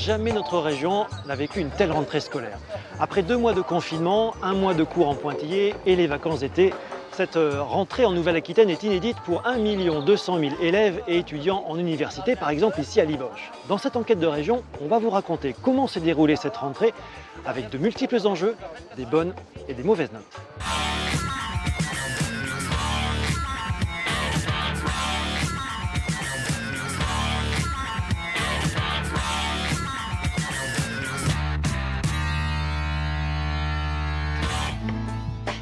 jamais notre région n'a vécu une telle rentrée scolaire. Après 2 mois de confinement, 1 mois de cours en pointillé et les vacances d'été, cette rentrée en Nouvelle-Aquitaine est inédite pour 1 200 000 élèves et étudiants en université, par exemple ici à Limoges. Dans cette enquête de région, on va vous raconter comment s'est déroulée cette rentrée avec de multiples enjeux, des bonnes et des mauvaises notes.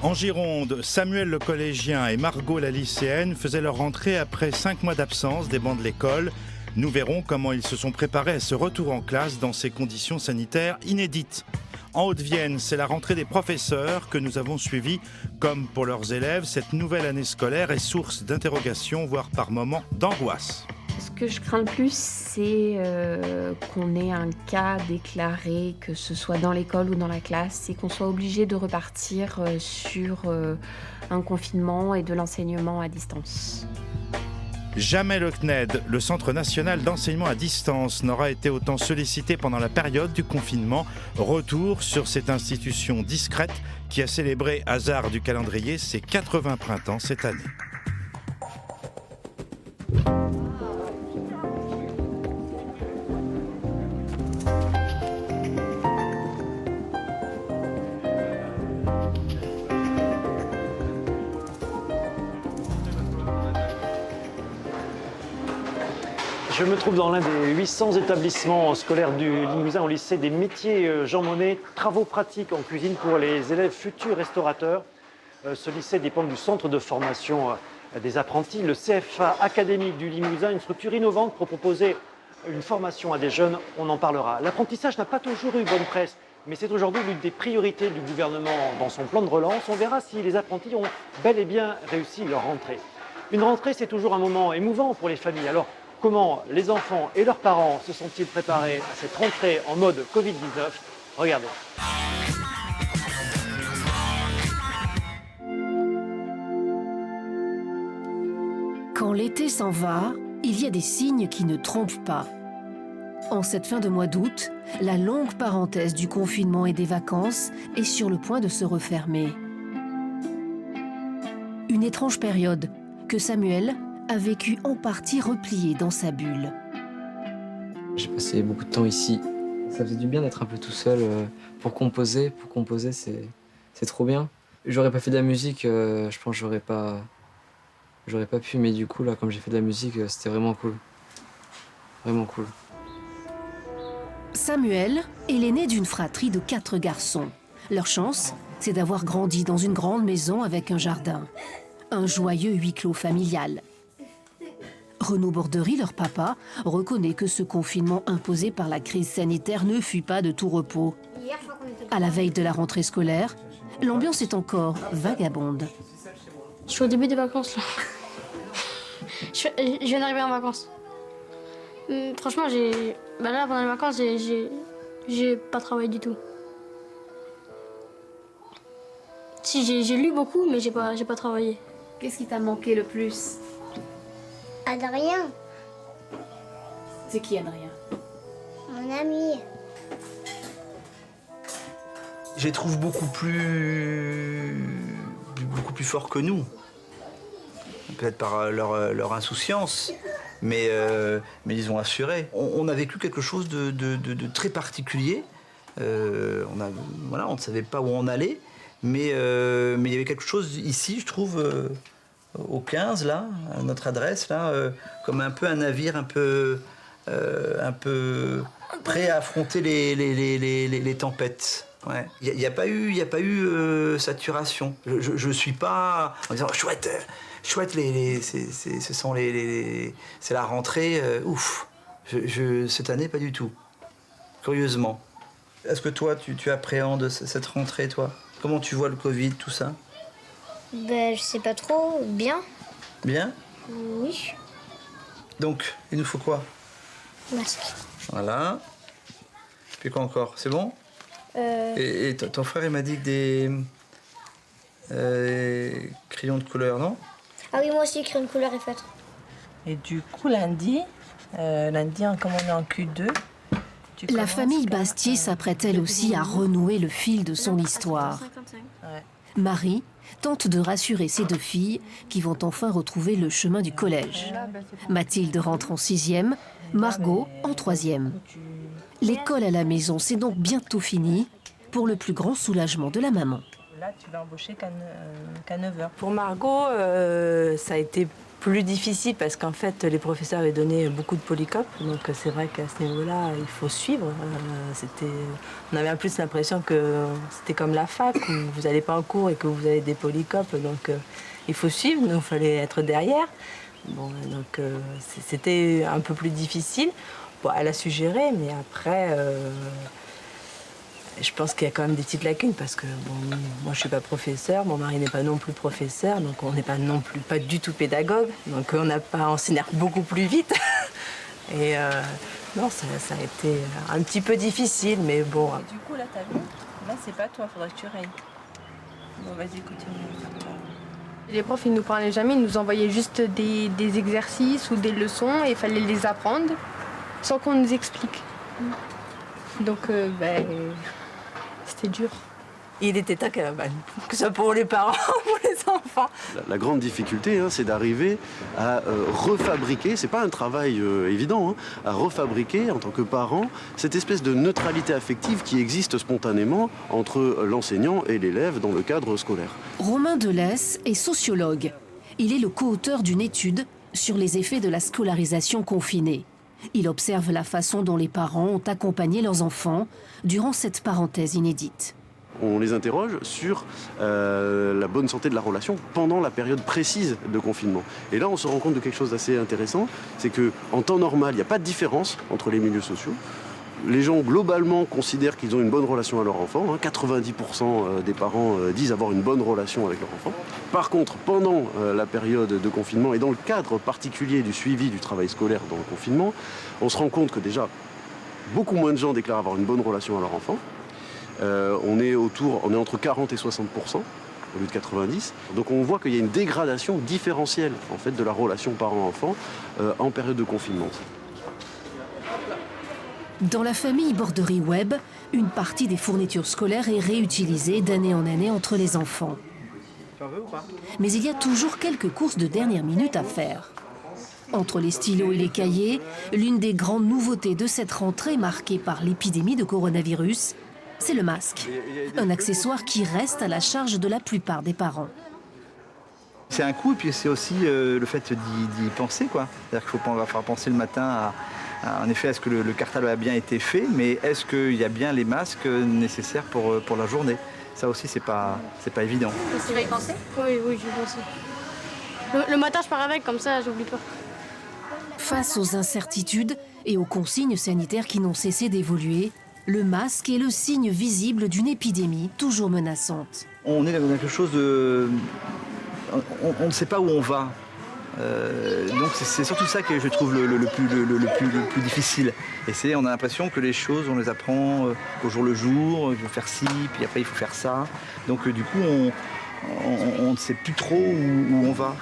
En Gironde, Samuel le collégien et Margot la lycéenne faisaient leur rentrée après 5 mois d'absence des bancs de l'école. Nous verrons comment ils se sont préparés à ce retour en classe dans ces conditions sanitaires inédites. En Haute-Vienne, c'est la rentrée des professeurs que nous avons suivie. Comme pour leurs élèves, cette nouvelle année scolaire est source d'interrogations, voire par moments d'angoisse. Ce que je crains le plus, c'est qu'on ait un cas déclaré, que ce soit dans l'école ou dans la classe, et qu'on soit obligé de repartir sur un confinement et de l'enseignement à distance. Jamais le CNED, le Centre national d'enseignement à distance, n'aura été autant sollicité pendant la période du confinement. Retour sur cette institution discrète qui a célébré, hasard du calendrier, ses 80 printemps cette année. Je me trouve dans l'un des 800 établissements scolaires du Limousin au lycée des métiers Jean Monnet. Travaux pratiques en cuisine pour les élèves futurs restaurateurs. Ce lycée dépend du centre de formation des apprentis, le CFA académique du Limousin, une structure innovante pour proposer une formation à des jeunes, on en parlera. L'apprentissage n'a pas toujours eu bonne presse, mais c'est aujourd'hui l'une des priorités du gouvernement dans son plan de relance. On verra si les apprentis ont bel et bien réussi leur rentrée. Une rentrée, c'est toujours un moment émouvant pour les familles. Alors, comment les enfants et leurs parents se sont-ils préparés à cette rentrée en mode Covid-19 ? Regardez. Quand l'été s'en va, il y a des signes qui ne trompent pas. En cette fin de mois d'août, la longue parenthèse du confinement et des vacances est sur le point de se refermer. Une étrange période que Samuel a vécu en partie replié dans sa bulle. J'ai passé beaucoup de temps ici. Ça faisait du bien d'être un peu tout seul pour composer. Pour composer, c'est trop bien. J'aurais pas fait de la musique, je pense que j'aurais pas pu, mais du coup, là, comme j'ai fait de la musique, c'était vraiment cool. Vraiment cool. Samuel est l'aîné d'une fratrie de 4 garçons. Leur chance, c'est d'avoir grandi dans une grande maison avec un jardin. Un joyeux huis clos familial. Renaud Bordery, leur papa, reconnaît que ce confinement imposé par la crise sanitaire ne fut pas de tout repos. À la veille de la rentrée scolaire, l'ambiance est encore vagabonde. Je suis au début des vacances, là. Je viens d'arriver en vacances. Franchement, là, pendant les vacances, j'ai pas travaillé du tout. Si, j'ai lu beaucoup, mais j'ai pas travaillé. Qu'est-ce qui t'a manqué le plus ? Adrien, C'est qui, Adrien ? mon ami. Je les trouve beaucoup plus forts que nous. Peut-être par leur insouciance, mais ils ont assuré. On a vécu quelque chose de très particulier. On ne savait pas où on allait, mais il y avait quelque chose ici, je trouve, au 15, là, à notre adresse, là, comme un peu un navire un peu prêt à affronter les tempêtes. Ouais. Il n'y a pas eu saturation. Je suis pas en disant chouette, c'est la rentrée, ouf. Cette année, pas du tout. Curieusement. Est-ce que toi, tu appréhendes cette rentrée, toi ? Comment tu vois le Covid, tout ça ? Ben, je sais pas trop. Bien. Bien ? Oui. Donc, il nous faut quoi ? Masque. Voilà. Puis quoi encore ? C'est bon ? Et ton frère, il m'a dit que des crayons de couleur, non ? Ah oui, moi aussi, crayon de couleur et feutre. Et du coup, lundi, comme on est en Q2, La famille Bastier s'apprête elle aussi à renouer le fil de son histoire. Marie tente de rassurer ses 2 filles qui vont enfin retrouver le chemin du collège. Mathilde rentre en 6e, Margot en 3e. L'école à la maison, c'est donc bientôt fini, pour le plus grand soulagement de la maman. Là, tu vas embaucher qu'à 9h. Pour Margot, ça a été plus difficile parce qu'en fait, les professeurs avaient donné beaucoup de polycopes. Donc c'est vrai qu'à ce niveau-là, il faut suivre. On avait en plus l'impression que c'était comme la fac, où vous n'allez pas en cours et que vous avez des polycopes. Donc il faut suivre, donc il fallait être derrière. Bon, donc c'était un peu plus difficile. Bon, elle a su gérer, mais après... je pense qu'il y a quand même des petites lacunes parce que bon, moi je suis pas professeur, mon mari n'est pas non plus professeur, donc on n'est pas non plus pas du tout pédagogue, donc on s'énerve beaucoup plus vite. Et non, ça a été un petit peu difficile, mais bon. Et du coup là t'as vu, là c'est pas toi, faudrait que tu règles. Bon vas-y continue. Les profs ils nous parlaient jamais, ils nous envoyaient juste des exercices ou des leçons et il fallait les apprendre sans qu'on nous explique. Donc c'était dur. Il était temps que ce soit pour les parents, pour les enfants. La grande difficulté, c'est d'arriver à refabriquer, c'est pas un travail évident, à refabriquer en tant que parent cette espèce de neutralité affective qui existe spontanément entre l'enseignant et l'élève dans le cadre scolaire. Romain Delesse est sociologue. Il est le co-auteur d'une étude sur les effets de la scolarisation confinée. Il observe la façon dont les parents ont accompagné leurs enfants durant cette parenthèse inédite. On les interroge sur la bonne santé de la relation pendant la période précise de confinement. Et là, on se rend compte de quelque chose d'assez intéressant, c'est qu'en temps normal, il n'y a pas de différence entre les milieux sociaux. Les gens, globalement, considèrent qu'ils ont une bonne relation à leur enfant. 90% des parents disent avoir une bonne relation avec leur enfant. Par contre, pendant la période de confinement et dans le cadre particulier du suivi du travail scolaire dans le confinement, on se rend compte que déjà, beaucoup moins de gens déclarent avoir une bonne relation à leur enfant. On est entre 40 et 60% au lieu de 90. Donc on voit qu'il y a une dégradation différentielle en fait, de la relation parent-enfant en période de confinement. Dans la famille Borderie-Webb, une partie des fournitures scolaires est réutilisée d'année en année entre les enfants. Mais il y a toujours quelques courses de dernière minute à faire. Entre les stylos et les cahiers, l'une des grandes nouveautés de cette rentrée marquée par l'épidémie de coronavirus, c'est le masque. Un accessoire qui reste à la charge de la plupart des parents. C'est un coût et puis c'est aussi le fait d'y penser, quoi. C'est-à-dire qu'il va falloir penser le matin en effet, est-ce que le cartable a bien été fait, mais est-ce qu'il y a bien les masques nécessaires pour la journée? Ça aussi, c'est pas évident. Tu vas y penser? Oui, je vais penser. Le matin, je pars avec, comme ça, j'oublie pas. Face aux incertitudes et aux consignes sanitaires qui n'ont cessé d'évoluer, le masque est le signe visible d'une épidémie toujours menaçante. On est dans quelque chose de... On ne sait pas où on va. Donc c'est surtout ça que je trouve le plus difficile. Et on a l'impression que les choses, on les apprend au jour le jour, il faut faire ci, puis après il faut faire ça. Donc du coup, on ne sait plus trop où on va.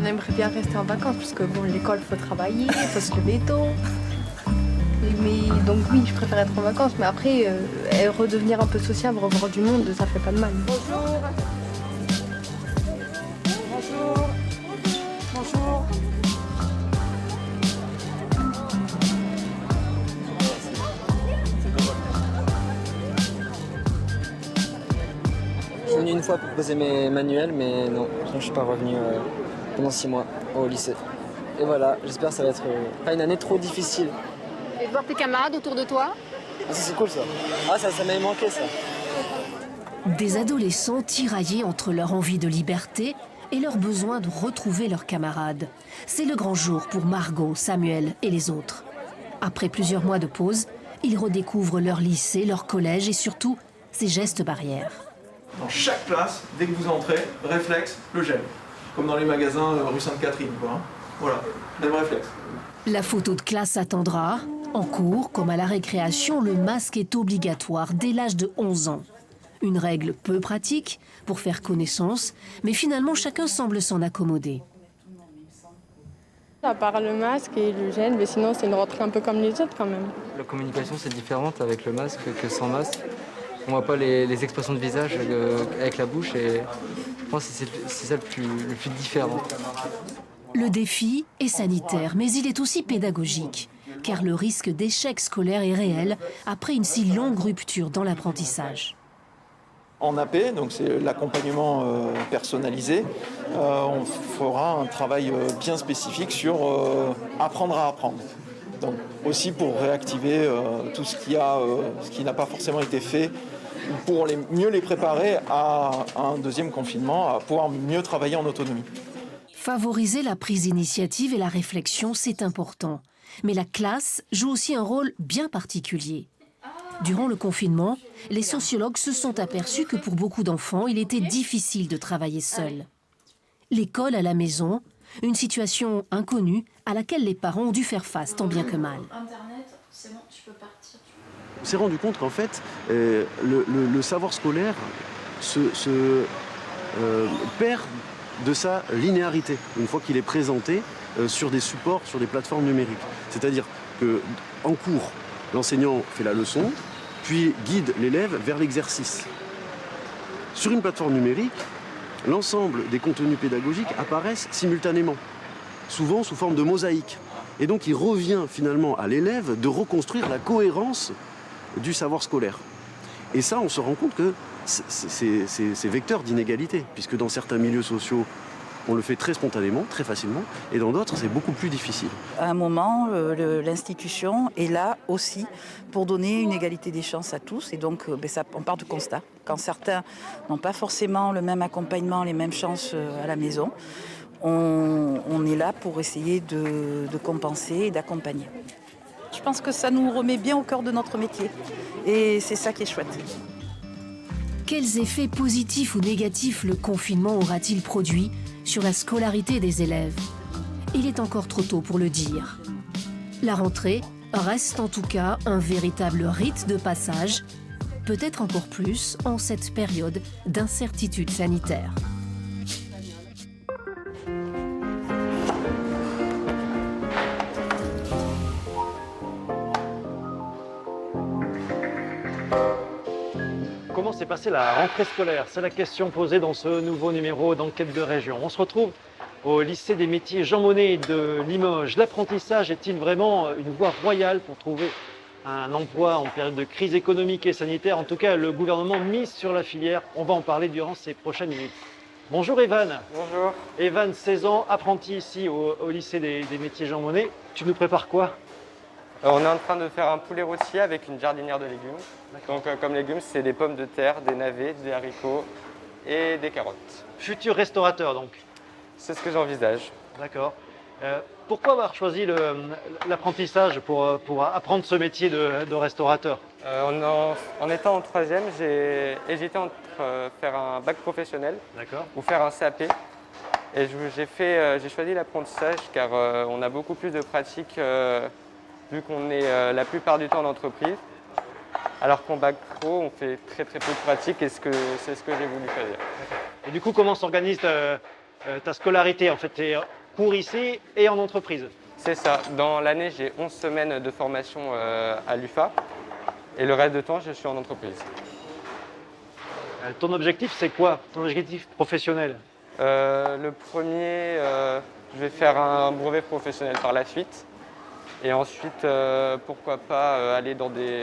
On aimerait bien rester en vacances, parce que bon, l'école, il faut travailler, il faut se lever tôt. Mais donc oui, je préfère être en vacances, mais après, redevenir un peu sociable, revoir du monde, ça fait pas de mal. Bonjour. Bonjour. Bonjour. Je suis venu une fois pour poser mes manuels, mais non, je ne suis pas revenu pendant 6 mois au lycée. Et voilà, j'espère que ça va être pas une année trop difficile. Et de voir tes camarades autour de toi. Ah, ça c'est cool ça. Ah ça m'avait manqué ça. Des adolescents tiraillés entre leur envie de liberté et leur besoin de retrouver leurs camarades. C'est le grand jour pour Margot, Samuel et les autres. Après plusieurs mois de pause, ils redécouvrent leur lycée, leur collège et surtout ces gestes barrières. Dans chaque classe, dès que vous entrez, réflexe, le gel. Comme dans les magasins rue Sainte-Catherine, quoi. Voilà, même réflexe. La photo de classe attendra. En cours, comme à la récréation, le masque est obligatoire dès l'âge de 11 ans. Une règle peu pratique pour faire connaissance, mais finalement chacun semble s'en accommoder. À part le masque et le gel, mais sinon c'est une rentrée un peu comme les autres quand même. La communication c'est différente avec le masque que sans masque. On voit pas les expressions de visage avec la bouche et je pense que c'est ça le plus différent. Le défi est sanitaire, mais il est aussi pédagogique, car le risque d'échec scolaire est réel après une si longue rupture dans l'apprentissage. En AP, donc c'est l'accompagnement personnalisé, on fera un travail bien spécifique sur apprendre à apprendre. Donc aussi pour réactiver tout ce qui n'a pas forcément été fait, pour mieux les préparer à un deuxième confinement, à pouvoir mieux travailler en autonomie. Favoriser la prise d'initiative et la réflexion, c'est important. Mais la classe joue aussi un rôle bien particulier. Durant le confinement, les sociologues se sont aperçus que pour beaucoup d'enfants, il était difficile de travailler seul. L'école à la maison, une situation inconnue à laquelle les parents ont dû faire face tant bien que mal. On s'est rendu compte qu'en fait, le savoir scolaire se perd de sa linéarité une fois qu'il est présenté sur des supports, sur des plateformes numériques. C'est-à-dire qu'en cours, l'enseignant fait la leçon, puis guide l'élève vers l'exercice. Sur une plateforme numérique, l'ensemble des contenus pédagogiques apparaissent simultanément, souvent sous forme de mosaïque. Et donc il revient finalement à l'élève de reconstruire la cohérence du savoir scolaire. Et ça, on se rend compte que c'est vecteur d'inégalité, puisque dans certains milieux sociaux, on le fait très spontanément, très facilement, et dans d'autres, c'est beaucoup plus difficile. À un moment, l'institution est là aussi pour donner une égalité des chances à tous, et donc on part du constat. Quand certains n'ont pas forcément le même accompagnement, les mêmes chances à la maison, on est là pour essayer de compenser et d'accompagner. Je pense que ça nous remet bien au cœur de notre métier, et c'est ça qui est chouette. Quels effets positifs ou négatifs le confinement aura-t-il produit sur la scolarité des élèves? Il est encore trop tôt pour le dire. La rentrée reste en tout cas un véritable rite de passage, peut-être encore plus en cette période d'incertitude sanitaire. Comment s'est passée la rentrée scolaire? C'est la question posée dans ce nouveau numéro d'Enquête de région. On se retrouve au lycée des métiers Jean Monnet de Limoges. L'apprentissage est-il vraiment une voie royale pour trouver un emploi en période de crise économique et sanitaire? En tout cas, le gouvernement mise sur la filière. On va en parler durant ces prochaines minutes. Bonjour Evan. Bonjour. Evan, 16 ans, apprenti ici au lycée des métiers Jean Monnet. Tu nous prépares quoi? On est en train de faire un poulet rôti avec une jardinière de légumes. Donc comme légumes, c'est des pommes de terre, des navets, des haricots et des carottes. Futur restaurateur donc? C'est ce que j'envisage. D'accord. Pourquoi avoir choisi l'apprentissage pour apprendre ce métier de restaurateur? En étant en troisième, j'ai hésité entre faire un bac professionnel ou faire un CAP. Et j'ai choisi l'apprentissage car on a beaucoup plus de pratiques vu qu'on est la plupart du temps en entreprise. Alors qu'en bac pro, on fait très peu de pratiques et c'est ce que j'ai voulu choisir. Et du coup, comment s'organise ta scolarité? En fait, tu es cours ici et en entreprise? C'est ça. Dans l'année, j'ai 11 semaines de formation à l'UFA et le reste du temps, je suis en entreprise. Ton objectif, c'est quoi? Ton objectif professionnel? Le premier, je vais faire un brevet professionnel par la suite. Et ensuite, pourquoi pas aller dans des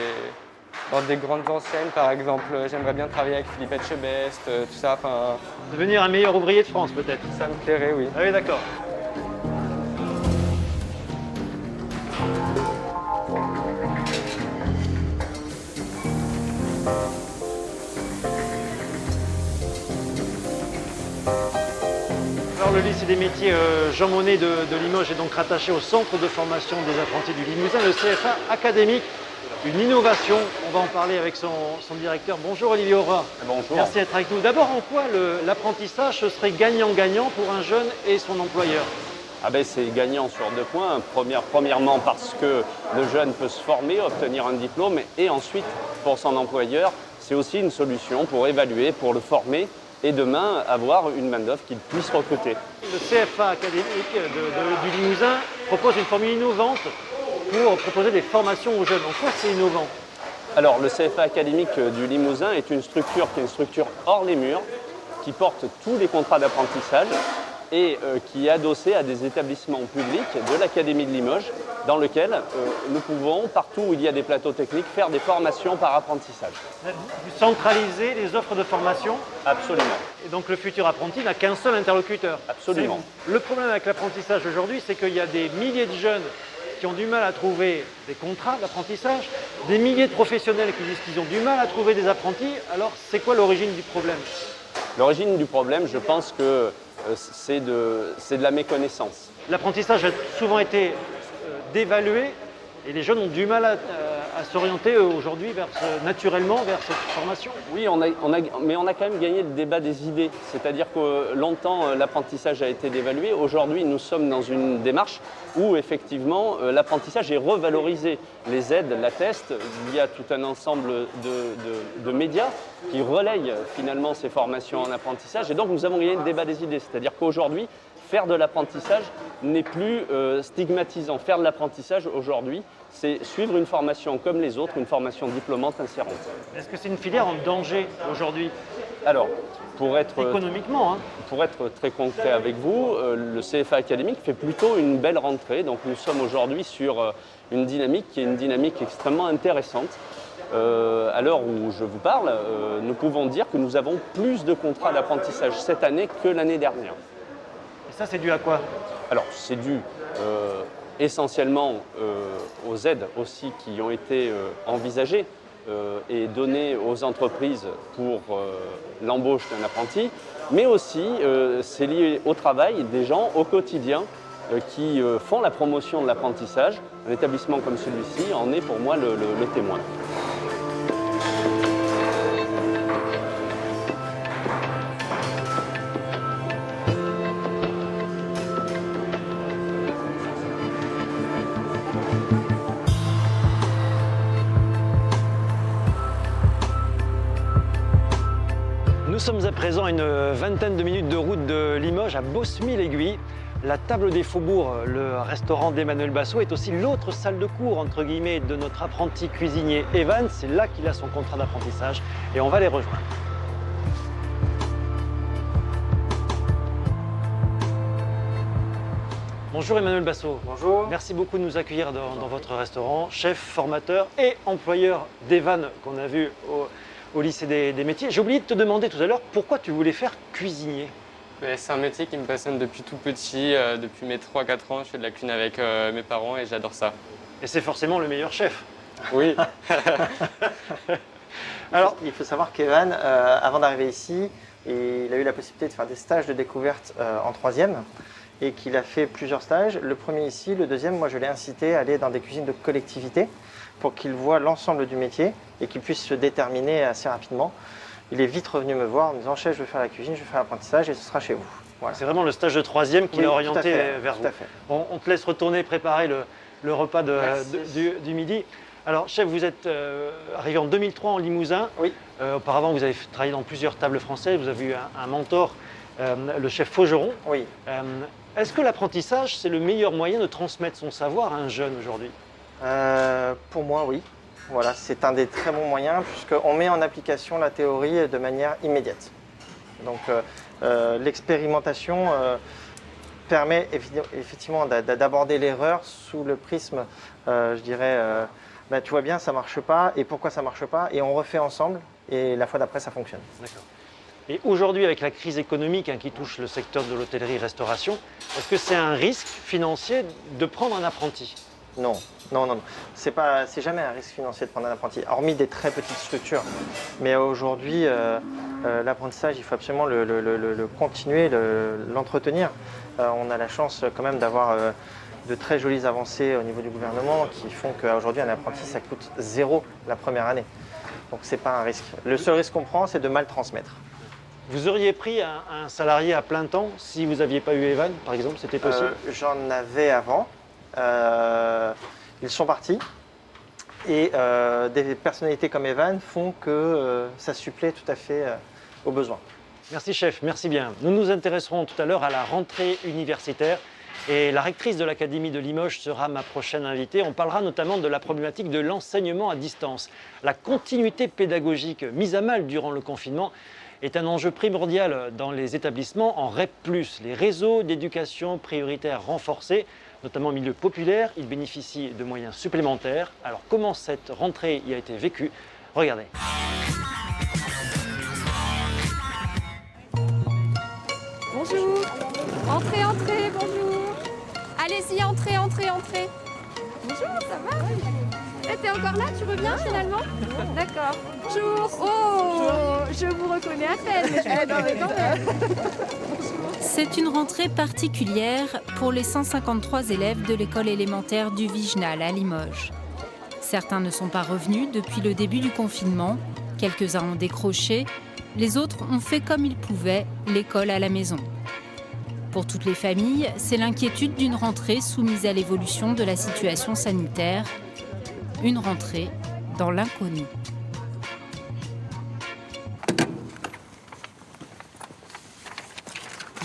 grandes enseignes, par exemple, j'aimerais bien travailler avec Philippe Etchebest, tout ça. Devenir un meilleur ouvrier de France, peut-être? Ça me plairait, oui. Ah oui, d'accord. Alors, le lycée des métiers Jean Monnet de Limoges est donc rattaché au centre de formation des apprentis du Limousin, le CFA académique. Une innovation, on va en parler avec son directeur. Bonjour Olivier Aura. Bonjour. Merci d'être avec nous. D'abord, en quoi l'apprentissage serait gagnant-gagnant pour un jeune et son employeur? C'est gagnant sur 2 points. Premièrement parce que le jeune peut se former, obtenir un diplôme, et ensuite pour son employeur, c'est aussi une solution pour évaluer, pour le former et demain avoir une main-d'œuvre qu'ils puissent recruter. Le CFA académique du Limousin propose une formule innovante pour proposer des formations aux jeunes. En quoi c'est innovant? Alors, le CFA académique du Limousin est une structure qui est une structure hors les murs, qui porte tous les contrats d'apprentissage et qui est adossée à des établissements publics de l'Académie de Limoges, dans lequel nous pouvons, partout où il y a des plateaux techniques, faire des formations par apprentissage. Vous centralisez les offres de formation? Absolument. Et donc le futur apprenti n'a qu'un seul interlocuteur? Absolument. Le problème avec l'apprentissage aujourd'hui, c'est qu'il y a des milliers de jeunes qui ont du mal à trouver des contrats d'apprentissage, des milliers de professionnels qui disent qu'ils ont du mal à trouver des apprentis. Alors, c'est quoi l'origine du problème? L'origine du problème, je pense que c'est de la méconnaissance. L'apprentissage a souvent été dévalué et les jeunes ont du mal à s'orienter aujourd'hui naturellement vers cette formation. Oui, mais on a quand même gagné le débat des idées. C'est-à-dire que longtemps, l'apprentissage a été dévalué. Aujourd'hui, nous sommes dans une démarche où effectivement l'apprentissage est revalorisé. Les aides l'attestent. Il y a tout un ensemble de médias qui relayent finalement ces formations en apprentissage. Et donc nous avons gagné le débat des idées. C'est-à-dire qu'aujourd'hui, faire de l'apprentissage n'est plus stigmatisant. Faire de l'apprentissage aujourd'hui, c'est suivre une formation comme les autres, une formation diplômante insérante. Est-ce que c'est une filière en danger aujourd'hui? Alors, pour être économiquement, pour être très concret avec vous, le CFA académique fait plutôt une belle rentrée. Donc nous sommes aujourd'hui sur une dynamique qui est une dynamique extrêmement intéressante. À l'heure où je vous parle, nous pouvons dire que nous avons plus de contrats d'apprentissage cette année que l'année dernière. Et ça, c'est dû à quoi? Alors, c'est dû essentiellement aux aides aussi qui ont été envisagées et données aux entreprises pour l'embauche d'un apprenti, mais aussi c'est lié au travail des gens au quotidien qui font la promotion de l'apprentissage. Un établissement comme celui-ci en est pour moi le témoin. Nous sommes à présent à une vingtaine de minutes de route de Limoges, à Bosmy-l'Aiguille. La Table des Faubourgs, le restaurant d'Emmanuel Basso, est aussi l'autre salle de cours, entre guillemets, de notre apprenti cuisinier Evan. C'est là qu'il a son contrat d'apprentissage et on va les rejoindre. Bonjour Emmanuel Basso. Bonjour. Merci beaucoup de nous accueillir dans votre restaurant. Chef, formateur et employeur d'Evan qu'on a vu au lycée des métiers. J'ai oublié de te demander tout à l'heure pourquoi tu voulais faire cuisinier. C'est un métier qui me passionne depuis tout petit, depuis mes 3-4 ans. Je fais de la cuisine avec mes parents et j'adore ça. Et c'est forcément le meilleur chef. Oui. Alors, il faut savoir qu'Evan, avant d'arriver ici, il a eu la possibilité de faire des stages de découverte en 3e et qu'il a fait plusieurs stages. Le premier ici, le deuxième, moi je l'ai incité à aller dans des cuisines de collectivité pour qu'il voit l'ensemble du métier et qu'il puisse se déterminer assez rapidement. Il est vite revenu me voir en me disant « Chef, je veux faire la cuisine, je veux faire l'apprentissage et ce sera chez vous. » Voilà. C'est vraiment le stage de 3e qui l'a orienté vers vous. Tout à fait. Bon, on te laisse retourner préparer le repas du midi. Alors, chef, vous êtes arrivé en 2003 en Limousin. Oui. Auparavant, vous avez travaillé dans plusieurs tables françaises. Vous avez eu un mentor, le chef Faugeron. Oui. Est-ce que l'apprentissage, c'est le meilleur moyen de transmettre son savoir à un jeune aujourd'hui? Pour moi, oui. Voilà, c'est un des très bons moyens puisqu'on met en application la théorie de manière immédiate. Donc, l'expérimentation permet effectivement d'aborder l'erreur sous le prisme, je dirais, tu vois bien, ça ne marche pas, et pourquoi ça ne marche pas, et on refait ensemble, et la fois d'après, ça fonctionne. D'accord. Et aujourd'hui, avec la crise économique qui touche le secteur de l'hôtellerie-restauration, est-ce que c'est un risque financier de prendre un apprenti? Non, non, non, non. C'est jamais un risque financier de prendre un apprenti, hormis des très petites structures. Mais aujourd'hui, l'apprentissage, il faut absolument le continuer, l'entretenir. On a la chance quand même d'avoir de très jolies avancées au niveau du gouvernement qui font qu'aujourd'hui, un apprenti, ça coûte 0 la première année. Donc, ce n'est pas un risque. Le seul risque qu'on prend, c'est de mal transmettre. Vous auriez pris un salarié à plein temps si vous n'aviez pas eu Evan, par exemple, c'était possible? J'en avais avant. Ils sont partis. Et des personnalités comme Evan font que ça supplée tout à fait aux besoins. Merci chef, merci bien. Nous nous intéresserons tout à l'heure à la rentrée universitaire et la rectrice de l'Académie de Limoges sera ma prochaine invitée. On parlera notamment de la problématique de l'enseignement à distance. La continuité pédagogique mise à mal durant le confinement est un enjeu primordial dans les établissements en REP+. Les réseaux d'éducation prioritaires renforcés, notamment au milieu populaire, ils bénéficient de moyens supplémentaires. Alors comment cette rentrée y a été vécue? Regardez. Bonjour. Entrez, entrez, bonjour. Allez-y, entrez, entrez, entrez. Bonjour, ça va? T'es encore là, tu reviens finalement? D'accord. Bonjour. Oh, je vous reconnais à peine, mais je vous reconnais quand même. C'est une rentrée particulière pour les 153 élèves de l'école élémentaire du Vigenal à Limoges. Certains ne sont pas revenus depuis le début du confinement, quelques-uns ont décroché, les autres ont fait comme ils pouvaient, l'école à la maison. Pour toutes les familles, c'est l'inquiétude d'une rentrée soumise à l'évolution de la situation sanitaire. Une rentrée dans l'inconnu.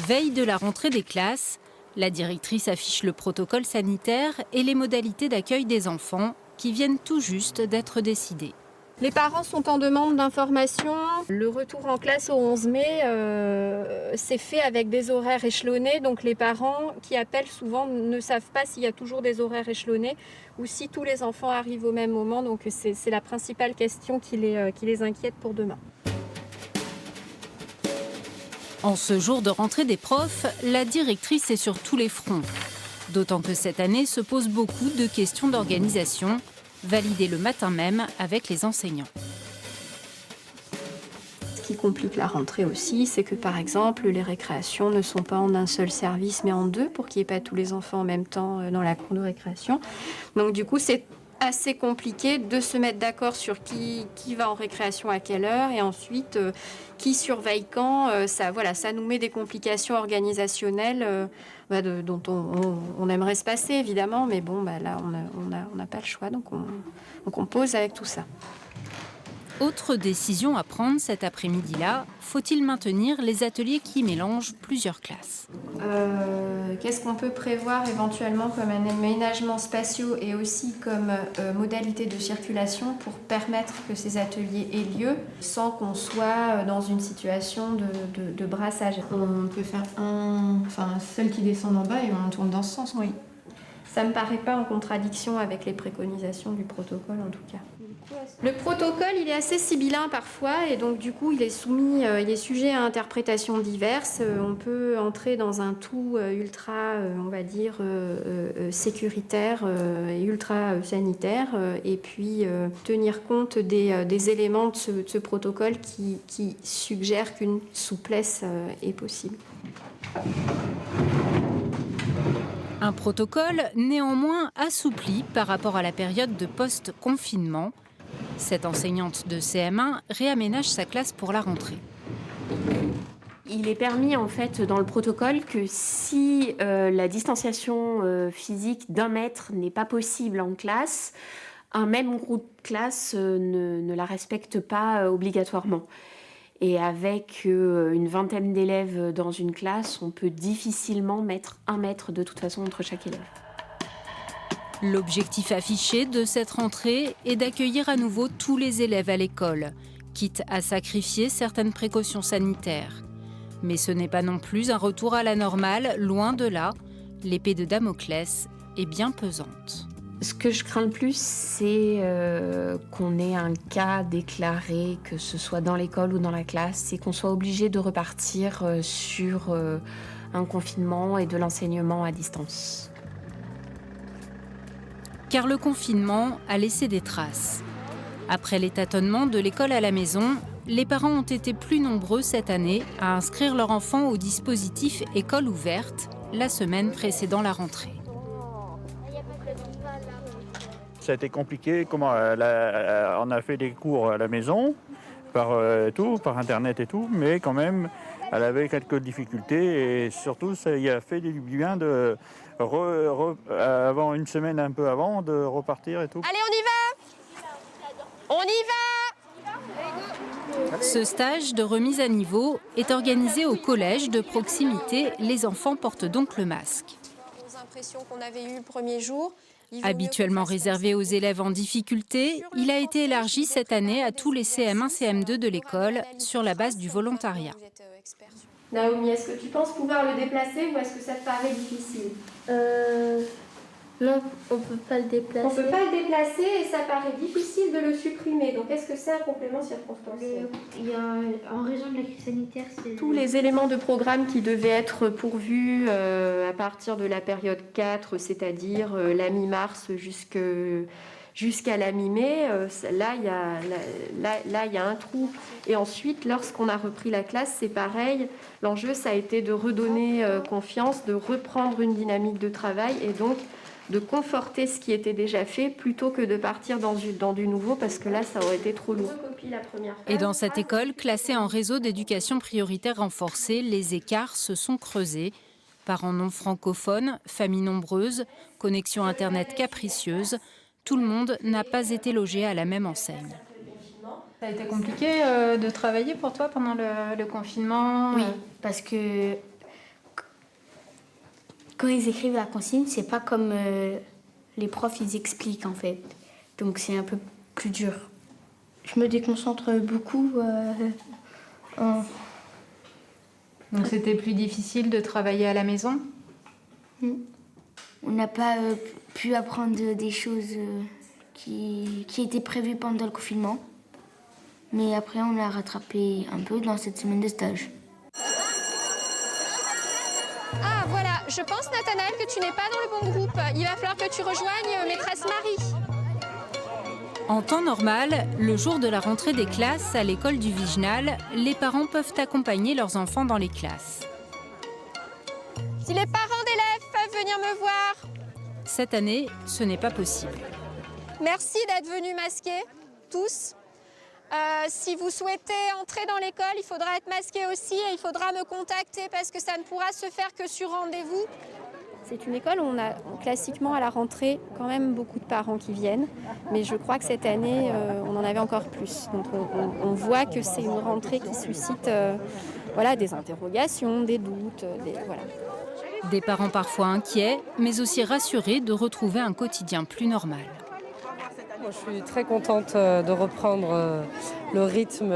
Veille de la rentrée des classes, la directrice affiche le protocole sanitaire et les modalités d'accueil des enfants qui viennent tout juste d'être décidées. Les parents sont en demande d'informations. Le retour en classe au 11 mai, c'est fait avec des horaires échelonnés. Donc les parents qui appellent souvent ne savent pas s'il y a toujours des horaires échelonnés ou si tous les enfants arrivent au même moment. Donc c'est la principale question qui les inquiète pour demain. En ce jour de rentrée des profs, la directrice est sur tous les fronts. D'autant que cette année se posent beaucoup de questions d'organisation, validées le matin même avec les enseignants. Ce qui complique la rentrée aussi, c'est que par exemple, les récréations ne sont pas en un seul service, mais en deux, pour qu'il n'y ait pas tous les enfants en même temps dans la cour de récréation. Donc du coup, c'est assez compliqué de se mettre d'accord sur qui va en récréation à quelle heure et ensuite qui surveille quand. Ça nous met des complications organisationnelles dont on aimerait se passer évidemment, mais bon, là on n'a pas le choix, donc on compose avec tout ça. Autre décision à prendre cet après-midi-là, faut-il maintenir les ateliers qui mélangent plusieurs classes? Qu'est-ce qu'on peut prévoir éventuellement comme aménagements spatiaux et aussi comme modalité de circulation pour permettre que ces ateliers aient lieu sans qu'on soit dans une situation de brassage? On peut faire un seul qui descend en bas et on tourne dans ce sens. Oui. Ça ne me paraît pas en contradiction avec les préconisations du protocole en tout cas. Le protocole, il est assez sibyllin parfois et donc du coup il est sujet à interprétations diverses. On peut entrer dans un tout ultra, sécuritaire et ultra sanitaire et puis tenir compte des éléments de ce protocole qui suggèrent qu'une souplesse est possible. Un protocole néanmoins assoupli par rapport à la période de post-confinement. Cette enseignante de CM1 réaménage sa classe pour la rentrée. Il est permis en fait dans le protocole que si la distanciation physique d'1 mètre n'est pas possible en classe, un même groupe de classe ne la respecte pas obligatoirement. Et avec une vingtaine d'élèves dans une classe, on peut difficilement mettre 1 mètre de toute façon entre chaque élève. L'objectif affiché de cette rentrée est d'accueillir à nouveau tous les élèves à l'école, quitte à sacrifier certaines précautions sanitaires. Mais ce n'est pas non plus un retour à la normale, loin de là. L'épée de Damoclès est bien pesante. Ce que je crains le plus, c'est qu'on ait un cas déclaré, que ce soit dans l'école ou dans la classe, et qu'on soit obligé de repartir sur un confinement et de l'enseignement à distance. Car le confinement a laissé des traces. Après les tâtonnements de l'école à la maison, les parents ont été plus nombreux cette année à inscrire leur enfant au dispositif école ouverte la semaine précédant la rentrée. Ça a été compliqué. On a fait des cours à la maison, par Internet et tout, mais quand même, elle avait quelques difficultés et surtout, ça y a fait du bien de avant une semaine un peu avant de repartir et tout. Allez, on y va! On y va! Ce stage de remise à niveau est organisé au collège de proximité. Les enfants portent donc le masque. Les impressions qu'on avait eues le premier jour. Habituellement réservé aux élèves en difficulté, il a été élargi cette année à tous les CM1, CM2 de l'école sur la base du volontariat. Naomi, est-ce que tu penses pouvoir le déplacer ou est-ce que ça te paraît difficile? Non, on ne peut pas le déplacer. On ne peut pas le déplacer et ça paraît difficile de le supprimer. Donc est-ce que c'est un complément circonstanciel? En raison de la crise sanitaire, c'est... Tous les éléments de programme qui devaient être pourvus à partir de la période 4, c'est-à-dire la mi-mars jusqu'à la mi-mai, là, il y a un trou. Et ensuite, lorsqu'on a repris la classe, c'est pareil. L'enjeu, ça a été de redonner confiance, de reprendre une dynamique de travail et donc de conforter ce qui était déjà fait plutôt que de partir dans du nouveau parce que là, ça aurait été trop lourd. Et dans cette école, classée en réseau d'éducation prioritaire renforcée, les écarts se sont creusés. Parents non francophones, familles nombreuses, connexion Internet capricieuse, tout le monde n'a pas été logé à la même enseigne. Ça a été compliqué de travailler pour toi pendant le confinement? Oui, parce que quand ils écrivent la consigne, c'est pas comme les profs ils expliquent en fait. Donc c'est un peu plus dur. Je me déconcentre beaucoup. Donc c'était plus difficile de travailler à la maison? On n'a pas pu apprendre des choses qui étaient prévues pendant le confinement. Mais après on a rattrapé un peu dans cette semaine de stage. Ah voilà, je pense Nathanaël que tu n'es pas dans le bon groupe. Il va falloir que tu rejoignes maîtresse Marie. En temps normal, le jour de la rentrée des classes à l'école du Viginal, les parents peuvent accompagner leurs enfants dans les classes. Si les parents d'élèves peuvent venir me voir. Cette année, ce n'est pas possible. Merci d'être venus masqués, tous. Si vous souhaitez entrer dans l'école, il faudra être masqué aussi et il faudra me contacter parce que ça ne pourra se faire que sur rendez-vous. C'est une école où on a classiquement à la rentrée quand même beaucoup de parents qui viennent, mais je crois que cette année on en avait encore plus. Donc on voit que c'est une rentrée qui suscite des interrogations, des doutes, voilà. Des parents parfois inquiets, mais aussi rassurés de retrouver un quotidien plus normal. Moi, je suis très contente de reprendre le rythme.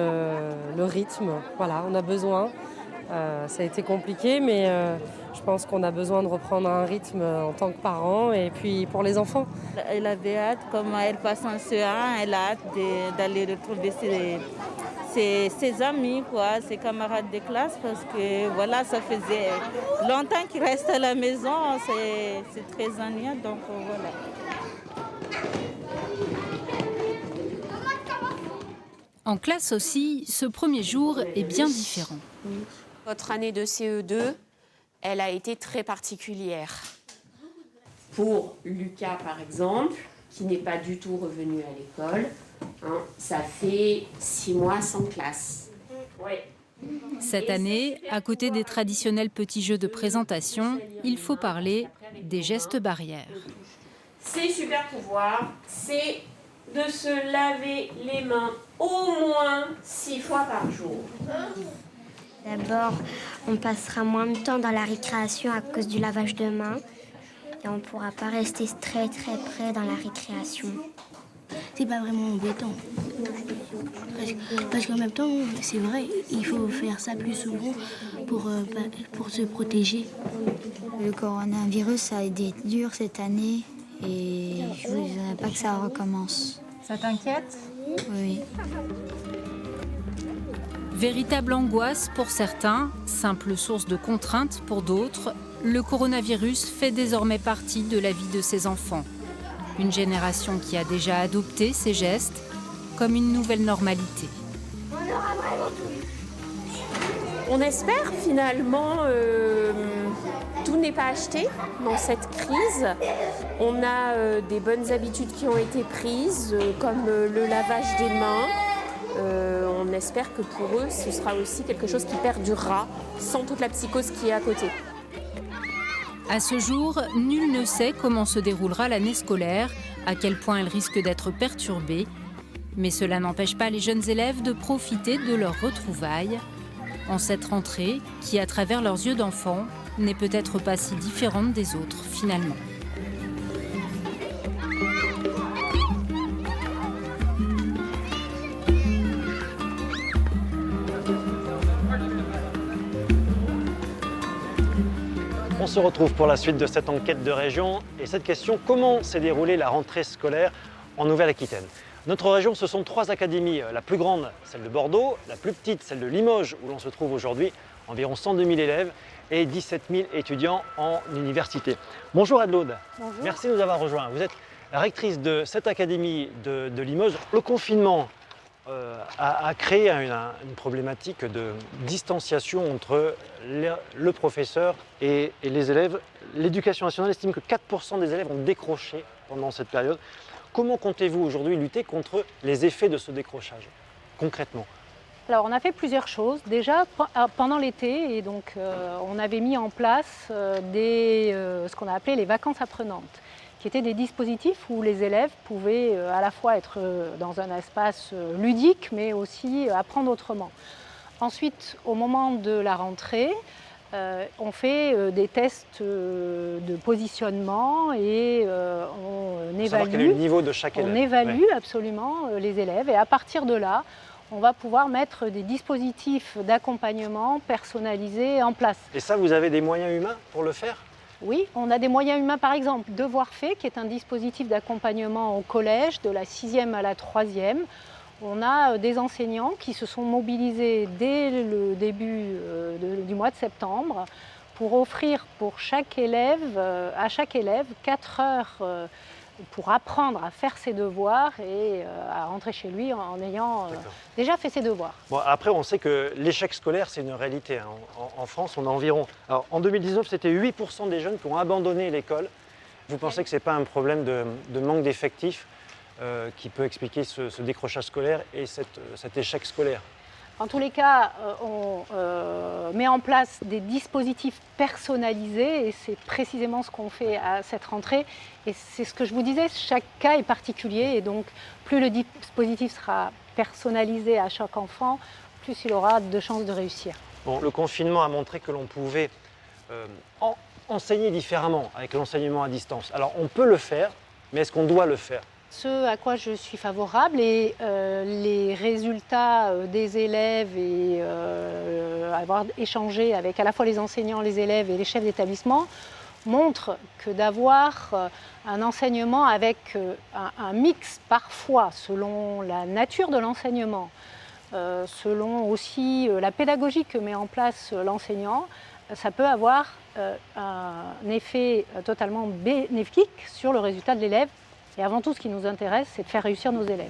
Voilà, on a besoin. Ça a été compliqué, mais je pense qu'on a besoin de reprendre un rythme en tant que parent et puis pour les enfants. Elle avait hâte, comme elle passe en CE1, elle a hâte d'aller retrouver ses amis, ses camarades de classe, parce que voilà, ça faisait longtemps qu'ils restent à la maison, c'est très ennuyant, donc voilà. En classe aussi, ce premier jour est bien différent. Votre année de CE2, elle a été très particulière. Pour Lucas, par exemple, qui n'est pas du tout revenu à l'école, ça fait 6 mois sans classe. Cette année, à côté des traditionnels petits jeux de présentation, il faut parler des gestes barrières. Ces super pouvoirs, c'est de se laver les mains au moins 6 fois par jour. D'abord, on passera moins de temps dans la récréation à cause du lavage de mains et on ne pourra pas rester très près dans la récréation. C'est pas vraiment embêtant. Parce qu'en même temps, c'est vrai, il faut faire ça plus souvent pour se protéger. Le coronavirus a été dur cette année et je ne voudrais pas que ça recommence. Ça t'inquiète? Oui. Véritable angoisse pour certains, simple source de contraintes pour d'autres, le coronavirus fait désormais partie de la vie de ces enfants. Une génération qui a déjà adopté ces gestes comme une nouvelle normalité. On espère finalement, tout n'est pas acheté dans cette crise. On a des bonnes habitudes qui ont été prises, comme le lavage des mains. On espère que pour eux, ce sera aussi quelque chose qui perdurera sans toute la psychose qui est à côté. À ce jour, nul ne sait comment se déroulera l'année scolaire, à quel point elle risque d'être perturbée. Mais cela n'empêche pas les jeunes élèves de profiter de leurs retrouvailles en cette rentrée qui, à travers leurs yeux d'enfants, n'est peut-être pas si différente des autres finalement. On se retrouve pour la suite de cette enquête de région et cette question, comment s'est déroulée la rentrée scolaire en Nouvelle-Aquitaine? Notre région, ce sont 3 académies, la plus grande, celle de Bordeaux, la plus petite, celle de Limoges, où l'on se trouve aujourd'hui, environ 102 000 élèves et 17 000 étudiants en université. Bonjour Anne-Laude, merci de nous avoir rejoints. Vous êtes rectrice de cette académie de Limoges. Le confinement a créé une problématique de distanciation entre le professeur et les élèves. L'éducation nationale estime que 4% des élèves ont décroché pendant cette période. Comment comptez-vous aujourd'hui lutter contre les effets de ce décrochage, concrètement? Alors, on a fait plusieurs choses. Déjà, pendant l'été, et donc, on avait mis en place ce qu'on a appelé les vacances apprenantes, qui étaient des dispositifs où les élèves pouvaient à la fois être dans un espace ludique, mais aussi apprendre autrement. Ensuite, au moment de la rentrée, on fait des tests de positionnement et on évalue, quel est le niveau de chaque élève. On évalue absolument les élèves et à partir de là, on va pouvoir mettre des dispositifs d'accompagnement personnalisés en place. Et ça, vous avez des moyens humains pour le faire? Oui, on a des moyens humains, par exemple, Devoir fait, qui est un dispositif d'accompagnement au collège, de la 6e à la 3e. On a des enseignants qui se sont mobilisés dès le début du mois de septembre pour offrir pour chaque élève, à chaque élève 4 heures pour apprendre à faire ses devoirs et à rentrer chez lui en ayant déjà fait ses devoirs. Bon, après, on sait que l'échec scolaire, c'est une réalité. En France, on a environ... Alors, en 2019, c'était 8% des jeunes qui ont abandonné l'école. Vous pensez que ce n'est pas un problème de manque d'effectifs qui peut expliquer ce décrochage scolaire et cet échec scolaire? En tous les cas, on met en place des dispositifs personnalisés et c'est précisément ce qu'on fait à cette rentrée. Et c'est ce que je vous disais, chaque cas est particulier et donc plus le dispositif sera personnalisé à chaque enfant, plus il aura de chances de réussir. Bon, le confinement a montré que l'on pouvait enseigner différemment avec l'enseignement à distance. Alors on peut le faire, mais est-ce qu'on doit le faire? Ce à quoi je suis favorable et les résultats des élèves et avoir échangé avec à la fois les enseignants, les élèves et les chefs d'établissement montrent que d'avoir un enseignement avec un mix parfois selon la nature de l'enseignement, selon aussi la pédagogie que met en place l'enseignant, ça peut avoir un effet totalement bénéfique sur le résultat de l'élève. Et avant tout, ce qui nous intéresse, c'est de faire réussir nos élèves.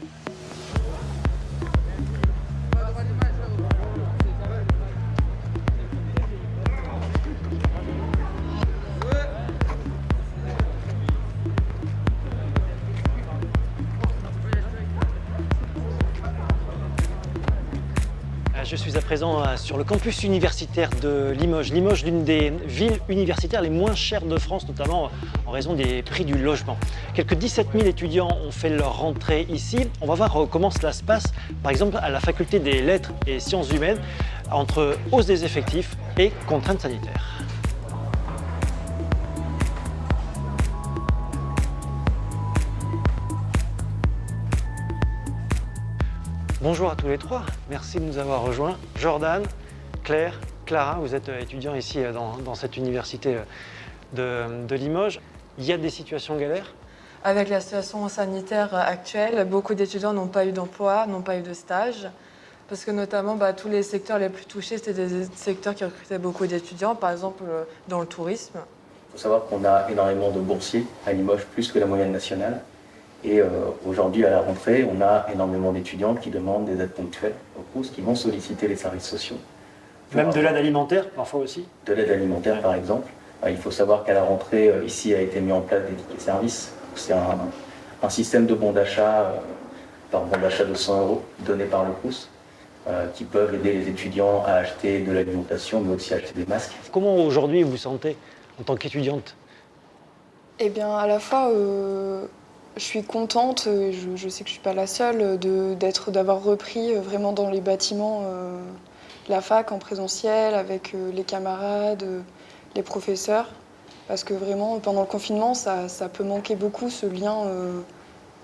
Je suis à présent sur le campus universitaire de Limoges. Limoges, l'une des villes universitaires les moins chères de France, notamment en raison des prix du logement. Quelques 17 000 étudiants ont fait leur rentrée ici. On va voir comment cela se passe, par exemple, à la faculté des lettres et sciences humaines, entre hausse des effectifs et contraintes sanitaires. Bonjour à tous les trois, merci de nous avoir rejoints. Jordan, Claire, Clara, vous êtes étudiants ici dans cette université de Limoges. Il y a des situations galères? Avec la situation sanitaire actuelle, beaucoup d'étudiants n'ont pas eu d'emploi, n'ont pas eu de stage. Parce que notamment, tous les secteurs les plus touchés, c'était des secteurs qui recrutaient beaucoup d'étudiants, par exemple dans le tourisme. Il faut savoir qu'on a énormément de boursiers à Limoges, plus que la moyenne nationale. Et aujourd'hui, à la rentrée, on a énormément d'étudiants qui demandent des aides ponctuelles au Crous, qui vont solliciter les services sociaux. Même de l'aide alimentaire, parfois aussi? De l'aide alimentaire, par exemple. Il faut savoir qu'à la rentrée, ici, a été mis en place des tickets services. C'est un système de bons d'achat, par bon d'achat de 100 € donné par le Crous, qui peuvent aider les étudiants à acheter de l'alimentation, mais aussi à acheter des masques. Comment aujourd'hui vous vous sentez en tant qu'étudiante? Eh bien, à la fois, Je suis contente, je sais que je ne suis pas la seule, d'avoir repris vraiment dans les bâtiments la fac en présentiel avec les camarades, les professeurs. Parce que vraiment, pendant le confinement, ça peut manquer beaucoup, ce lien,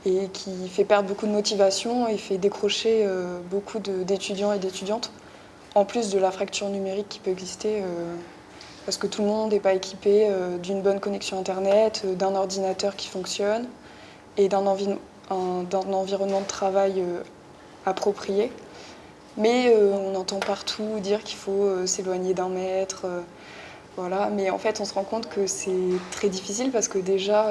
et qui fait perdre beaucoup de motivation et fait décrocher beaucoup d'étudiants et d'étudiantes. En plus de la fracture numérique qui peut exister, parce que tout le monde n'est pas équipé d'une bonne connexion Internet, d'un ordinateur qui fonctionne et d'un environnement de travail approprié. Mais on entend partout dire qu'il faut s'éloigner d'un mètre. Voilà. Mais en fait, on se rend compte que c'est très difficile parce que déjà,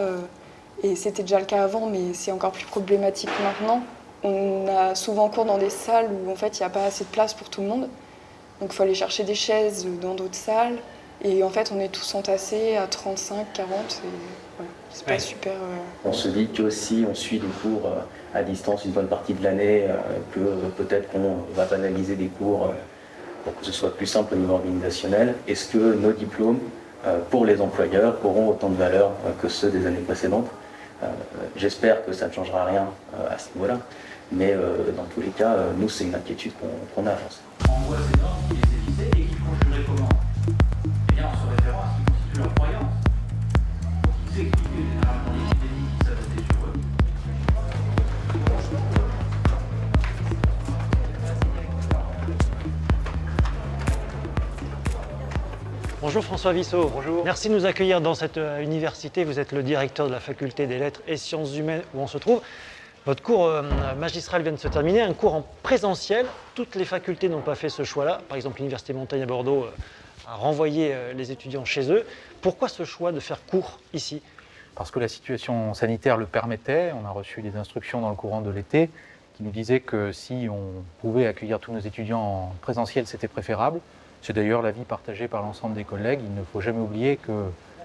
et c'était déjà le cas avant, mais c'est encore plus problématique maintenant, on a souvent cours dans des salles où en fait, il n'y a pas assez de place pour tout le monde. Donc il faut aller chercher des chaises dans d'autres salles. Et en fait, on est tous entassés à 35, 40. Et voilà, c'est pas super. On se dit que si on suit des cours à distance une bonne partie de l'année, que peut-être qu'on va banaliser des cours pour que ce soit plus simple au niveau organisationnel. Est-ce que nos diplômes, pour les employeurs, auront autant de valeur que ceux des années précédentes? J'espère que ça ne changera rien à ce niveau-là. Mais dans tous les cas, nous, c'est une inquiétude qu'on a, je pense. On voit ces normes qui les éditaient et qui font jurer comment? Eh bien, en se référant à ce qui constitue leur croyance. Donc, ils expliquent généralement les épidémies qui s'abattaient sur eux. Bonjour François Vissot. Bonjour. Merci de nous accueillir dans cette université. Vous êtes le directeur de la faculté des lettres et sciences humaines où on se trouve. Votre cours magistral vient de se terminer, un cours en présentiel. Toutes les facultés n'ont pas fait ce choix-là. Par exemple, l'Université Montaigne à Bordeaux a renvoyé les étudiants chez eux. Pourquoi ce choix de faire cours ici? Parce que la situation sanitaire le permettait. On a reçu des instructions dans le courant de l'été qui nous disaient que si on pouvait accueillir tous nos étudiants en présentiel, c'était préférable. C'est d'ailleurs l'avis partagé par l'ensemble des collègues. Il ne faut jamais oublier que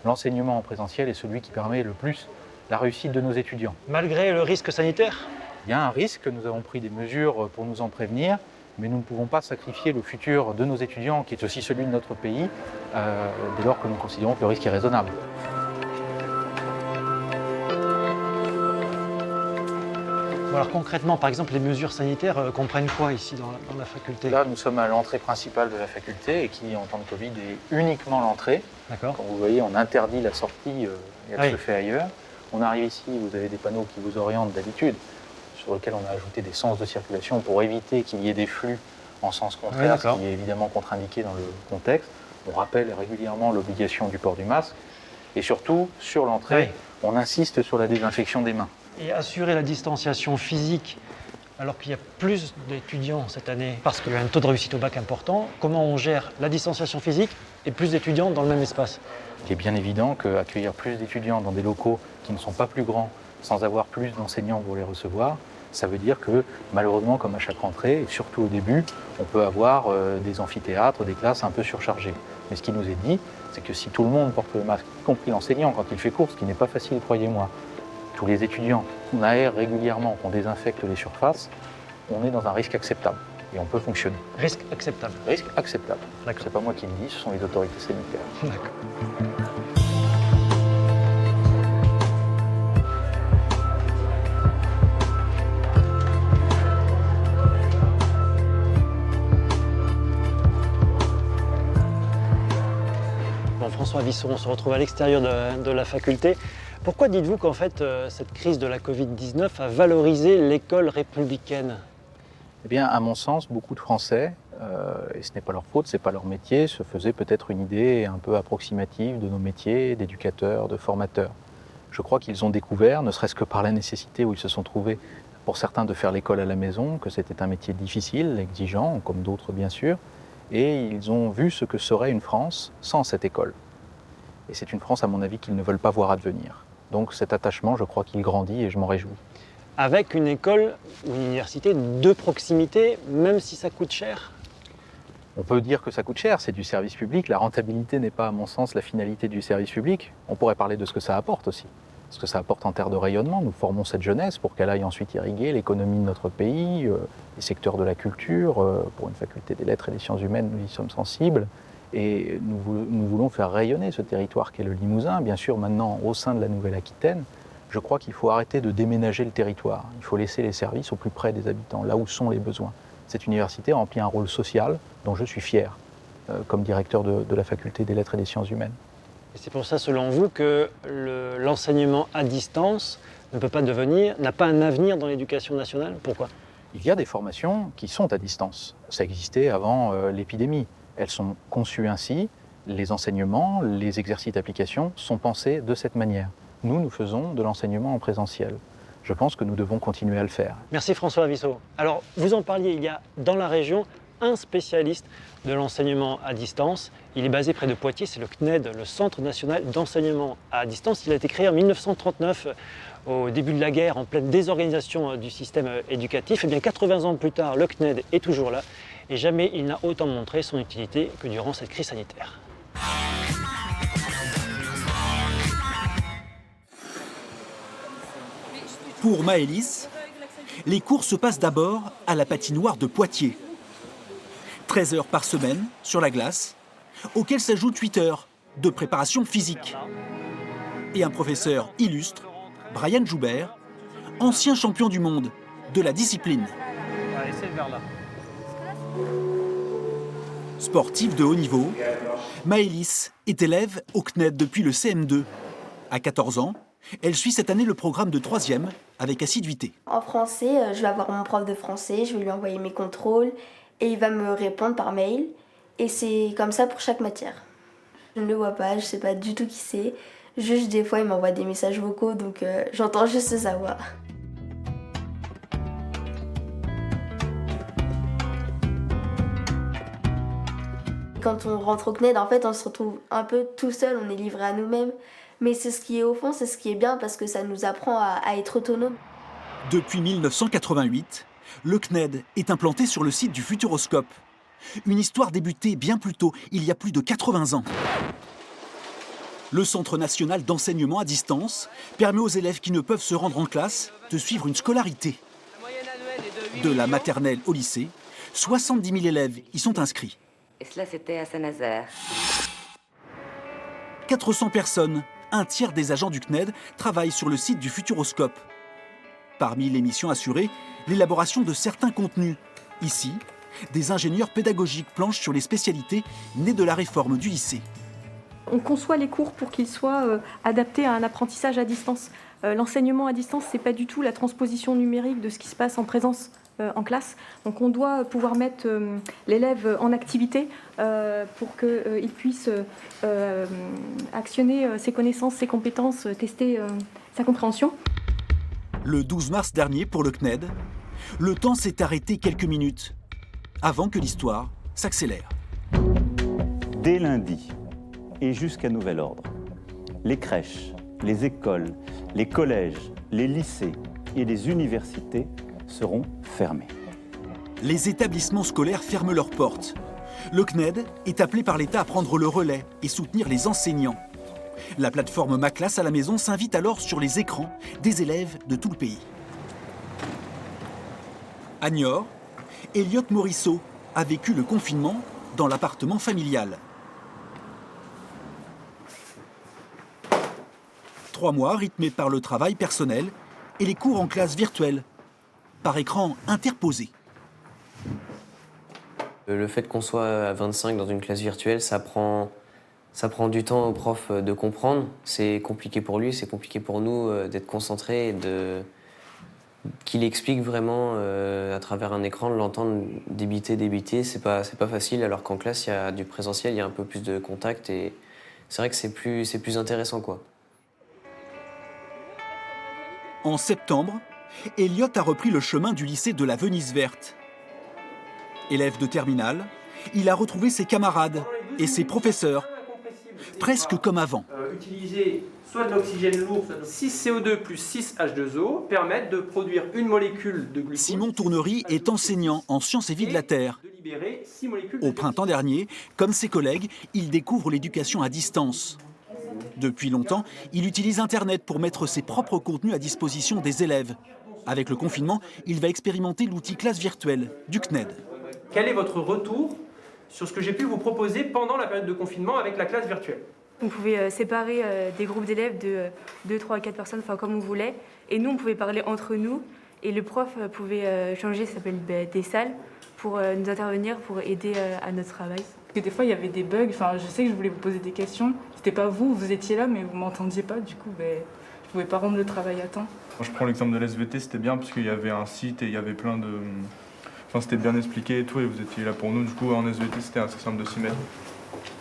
l'enseignement en présentiel est celui qui permet le plus la réussite de nos étudiants. Malgré le risque sanitaire? Il y a un risque, nous avons pris des mesures pour nous en prévenir, mais nous ne pouvons pas sacrifier le futur de nos étudiants, qui est aussi celui de notre pays, dès lors que nous considérons que le risque est raisonnable. Bon, alors concrètement, par exemple, les mesures sanitaires comprennent quoi ici dans la faculté? Là, nous sommes à l'entrée principale de la faculté et qui, en temps de Covid, est uniquement l'entrée. D'accord. Comme vous voyez, on interdit la sortie et elle se fait ailleurs. On arrive ici, vous avez des panneaux qui vous orientent d'habitude, sur lesquels on a ajouté des sens de circulation pour éviter qu'il y ait des flux en sens contraire, ce qui est évidemment contre-indiqué dans le contexte. On rappelle régulièrement l'obligation du port du masque. Et surtout, sur l'entrée, on insiste sur la désinfection des mains. Et assurer la distanciation physique, alors qu'il y a plus d'étudiants cette année, parce qu'il y a un taux de réussite au bac important, comment on gère la distanciation physique et plus d'étudiants dans le même espace? Il est bien évident qu'accueillir plus d'étudiants dans des locaux qui ne sont pas plus grands, sans avoir plus d'enseignants pour les recevoir, ça veut dire que malheureusement, comme à chaque rentrée, et surtout au début, on peut avoir des amphithéâtres, des classes un peu surchargées. Mais ce qui nous est dit, c'est que si tout le monde porte le masque, y compris l'enseignant quand il fait cours, ce qui n'est pas facile, croyez-moi, tous les étudiants, qu'on aère régulièrement, qu'on désinfecte les surfaces, on est dans un risque acceptable et on peut fonctionner. Risque acceptable? Risque acceptable. C'est pas moi qui le dis, ce sont les autorités sanitaires. D'accord. Bon, François Vissot, on se retrouve à l'extérieur de la faculté. Pourquoi dites-vous qu'en fait, cette crise de la Covid-19 a valorisé l'école républicaine? Eh bien, à mon sens, beaucoup de Français, et ce n'est pas leur faute, ce n'est pas leur métier, se faisaient peut-être une idée un peu approximative de nos métiers d'éducateurs, de formateurs. Je crois qu'ils ont découvert, ne serait-ce que par la nécessité où ils se sont trouvés, pour certains, de faire l'école à la maison, que c'était un métier difficile, exigeant, comme d'autres bien sûr, et ils ont vu ce que serait une France sans cette école. Et c'est une France, à mon avis, qu'ils ne veulent pas voir advenir. Donc cet attachement, je crois qu'il grandit et je m'en réjouis. Avec une école ou une université de proximité, même si ça coûte cher? On peut dire que ça coûte cher, c'est du service public. La rentabilité n'est pas, à mon sens, la finalité du service public. On pourrait parler de ce que ça apporte aussi. Ce que ça apporte en termes de rayonnement. Nous formons cette jeunesse pour qu'elle aille ensuite irriguer l'économie de notre pays, les secteurs de la culture. Pour une faculté des lettres et des sciences humaines, nous y sommes sensibles. Et nous voulons faire rayonner ce territoire qu'est le Limousin. Bien sûr, maintenant, au sein de la Nouvelle-Aquitaine, Je crois qu'il faut arrêter de déménager le territoire. Il faut laisser les services au plus près des habitants, là où sont les besoins. Cette université remplit un rôle social dont je suis fier, comme directeur de la faculté des lettres et des sciences humaines. Et c'est pour ça, selon vous, que l'enseignement à distance n'a pas un avenir dans l'éducation nationale? Pourquoi? Il y a des formations qui sont à distance. Ça existait avant l'épidémie. Elles sont conçues ainsi. Les enseignements, les exercices d'application sont pensés de cette manière. Nous faisons de l'enseignement en présentiel. Je pense que nous devons continuer à le faire. Merci François Avissot. Alors, vous en parliez, il y a dans la région un spécialiste de l'enseignement à distance. Il est basé près de Poitiers, c'est le CNED, le Centre national d'enseignement à distance. Il a été créé en 1939, au début de la guerre, en pleine désorganisation du système éducatif. Et bien 80 ans plus tard, le CNED est toujours là et jamais il n'a autant montré son utilité que durant cette crise sanitaire. Pour Maëlys, les cours se passent d'abord à la patinoire de Poitiers. 13 heures par semaine sur la glace, auxquelles s'ajoutent 8 heures de préparation physique. Et un professeur illustre, Brian Joubert, ancien champion du monde de la discipline. Sportive de haut niveau, Maëlys est élève au CNED depuis le CM2. À 14 ans, elle suit cette année le programme de 3e avec assiduité. En français, je vais avoir mon prof de français, je vais lui envoyer mes contrôles et il va me répondre par mail. Et c'est comme ça pour chaque matière. Je ne le vois pas, je ne sais pas du tout qui c'est. Juste des fois, il m'envoie des messages vocaux, donc j'entends juste sa voix. Quand on rentre au CNED, en fait, on se retrouve un peu tout seul, on est livré à nous-mêmes. Mais c'est ce qui est au fond, c'est ce qui est bien parce que ça nous apprend à être autonome. Depuis 1988, le CNED est implanté sur le site du Futuroscope. Une histoire débutée bien plus tôt, il y a plus de 80 ans. Le Centre national d'enseignement à distance permet aux élèves qui ne peuvent se rendre en classe de suivre une scolarité. De la maternelle au lycée, 70 000 élèves y sont inscrits. Et cela, c'était à Saint-Nazaire. 400 personnes, un tiers des agents du CNED, travaillent sur le site du Futuroscope. Parmi les missions assurées, l'élaboration de certains contenus. Ici, des ingénieurs pédagogiques planchent sur les spécialités nées de la réforme du lycée. On conçoit les cours pour qu'ils soient adaptés à un apprentissage à distance. L'enseignement à distance, ce n'est pas du tout la transposition numérique de ce qui se passe en présence en classe. Donc on doit pouvoir mettre l'élève en activité pour qu'il puisse actionner ses connaissances, ses compétences, tester sa compréhension. Le 12 mars dernier, pour le CNED, le temps s'est arrêté quelques minutes avant que l'histoire s'accélère. Dès lundi et jusqu'à nouvel ordre, les crèches, les écoles, les collèges, les lycées et les universités seront fermés. Les établissements scolaires ferment leurs portes. Le CNED est appelé par l'État à prendre le relais et soutenir les enseignants. La plateforme Ma Classe à la maison s'invite alors sur les écrans des élèves de tout le pays. À Niort, Elliot Morisseau a vécu le confinement dans l'appartement familial. 3 mois rythmés par le travail personnel et les cours en classe virtuelle, par écran interposé. Le fait qu'on soit à 25 dans une classe virtuelle, ça prend du temps au prof de comprendre. C'est compliqué pour lui, c'est compliqué pour nous d'être concentrés et qu'il explique vraiment à travers un écran, de l'entendre débiter. C'est pas facile, alors qu'en classe, il y a du présentiel, il y a un peu plus de contact et c'est vrai que c'est plus intéressant, quoi. En septembre, Elliot a repris le chemin du lycée de la Venise Verte. Élève de terminale, il a retrouvé ses camarades et ses professeurs, presque comme avant. Utiliser soit de l'oxygène lourd, soit de 6 CO2 plus 6 H2O permettent de produire une molécule de glucose. Simon Tournery est enseignant en sciences et vie de la Terre. Au printemps dernier, comme ses collègues, il découvre l'éducation à distance. Depuis longtemps, il utilise Internet pour mettre ses propres contenus à disposition des élèves. Avec le confinement, il va expérimenter l'outil classe virtuelle du CNED. Quel est votre retour sur ce que j'ai pu vous proposer pendant la période de confinement avec la classe virtuelle? On pouvait séparer des groupes d'élèves de 2, 3, 4 personnes, enfin comme on voulait. Et nous, on pouvait parler entre nous. Et le prof pouvait changer, ça s'appelle des salles, pour nous intervenir, pour aider à notre travail. Parce que des fois, il y avait des bugs. Enfin, je sais que je voulais vous poser des questions. C'était pas vous, vous étiez là, mais vous m'entendiez pas. Du coup, je pouvais pas rendre le travail à temps. Quand je prends l'exemple de l'SVT, c'était bien parce qu'il y avait un site et il y avait plein de... Enfin, c'était bien expliqué et tout, et vous étiez là pour nous. Du coup, en SVT, c'était assez simple de s'y mettre.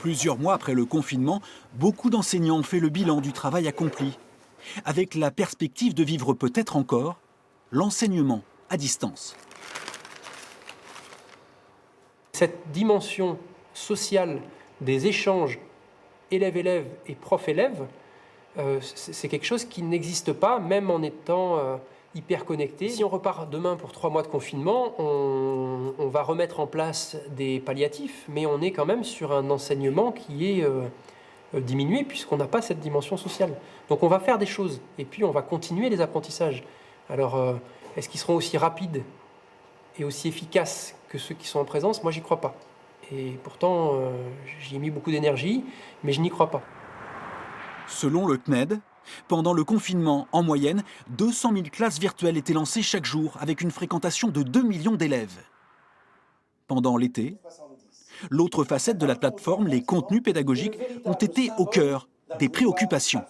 Plusieurs mois après le confinement, beaucoup d'enseignants ont fait le bilan du travail accompli, avec la perspective de vivre peut-être encore l'enseignement à distance. Cette dimension sociale des échanges élèves-élèves et prof-élèves, c'est quelque chose qui n'existe pas, même en étant hyper connecté. Si on repart demain pour 3 mois de confinement, on va remettre en place des palliatifs, mais on est quand même sur un enseignement qui est diminué puisqu'on n'a pas cette dimension sociale. Donc on va faire des choses et puis on va continuer les apprentissages. Alors est-ce qu'ils seront aussi rapides et aussi efficaces que ceux qui sont en présence? Moi, j'y crois pas. Et pourtant, j'y ai mis beaucoup d'énergie, mais je n'y crois pas. Selon le CNED, pendant le confinement, en moyenne, 200 000 classes virtuelles étaient lancées chaque jour, avec une fréquentation de 2 millions d'élèves. Pendant l'été, l'autre facette de la plateforme, les contenus pédagogiques, ont été au cœur des préoccupations.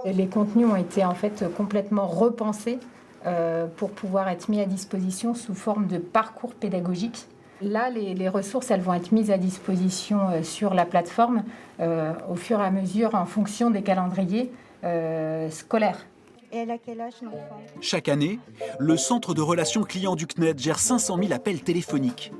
Les contenus ont été en fait complètement repensés pour pouvoir être mis à disposition sous forme de parcours pédagogiques. Là, les ressources, elles vont être mises à disposition sur la plateforme au fur et à mesure en fonction des calendriers scolaires. Et elle a quel âge l'enfant? Chaque année, le centre de relations clients du CNED gère 500 000 appels téléphoniques.